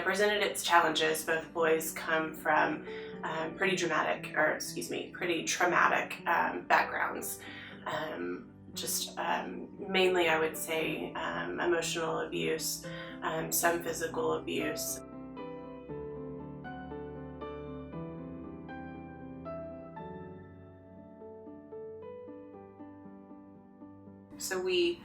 presented its challenges. Both boys come from pretty traumatic backgrounds. Mainly, I would say, emotional abuse, some physical abuse. So we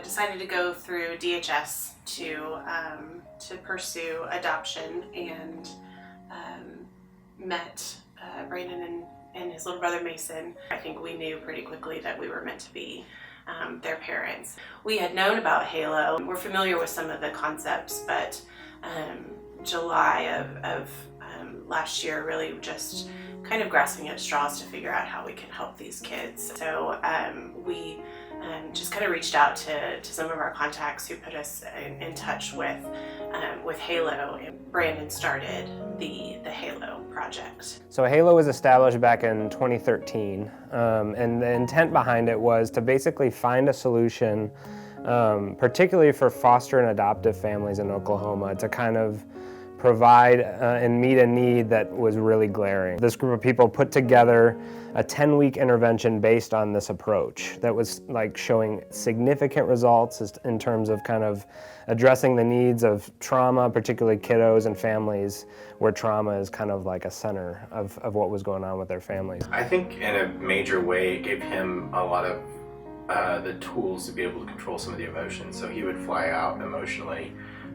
decided to go through DHS to pursue adoption, and met Brandon and his little brother Mason. I think we knew pretty quickly that we were meant to be their parents. We had known about Halo. We're familiar with some of the concepts, but July of last year, really just kind of grasping at straws to figure out how we can help these kids. So we just kind of reached out to some of our contacts who put us in touch with Halo, and Brandon started the Halo project. So Halo was established back in 2013, and the intent behind it was to basically find a solution, particularly for foster and adoptive families in Oklahoma, to kind of provide and meet a need that was really glaring. This group of people put together a 10-week intervention based on this approach that was like showing significant results in terms of kind of addressing the needs of trauma, particularly kiddos and families where trauma is kind of like a center of what was going on with their families. I think in a major way it gave him a lot of the tools to be able to control some of the emotions. So he would fly out emotionally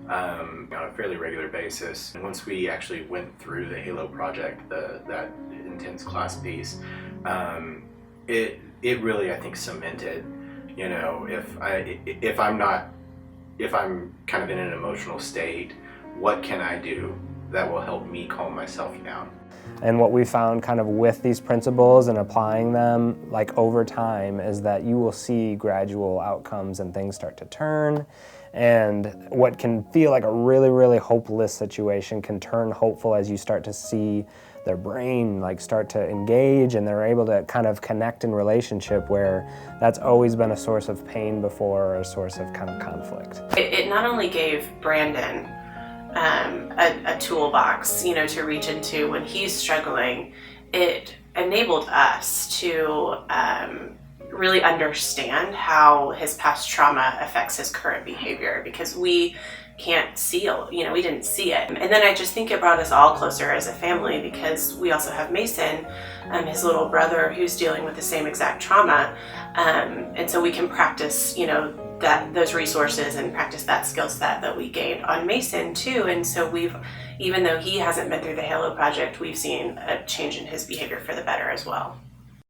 on a fairly regular basis. And once we actually went through the Halo project, that intense class piece, it really, I think, cemented, if I'm kind of in an emotional state, what can I do that will help me calm myself down? And what we found kind of with these principles and applying them like over time is that you will see gradual outcomes and things start to turn. And what can feel like a really, really hopeless situation can turn hopeful as you start to see their brain like start to engage, and they're able to kind of connect in relationship where that's always been a source of pain before, or a source of kind of conflict. It not only gave Brandon a toolbox, to reach into when he's struggling, it enabled us to really understand how his past trauma affects his current behavior, because we can't see it, we didn't see it. And then I just think it brought us all closer as a family, because we also have Mason, his little brother, who's dealing with the same exact trauma, and so we can practice, those resources and practice that skill set that we gained on Mason too. And so even though he hasn't been through the Halo project, we've seen a change in his behavior for the better as well.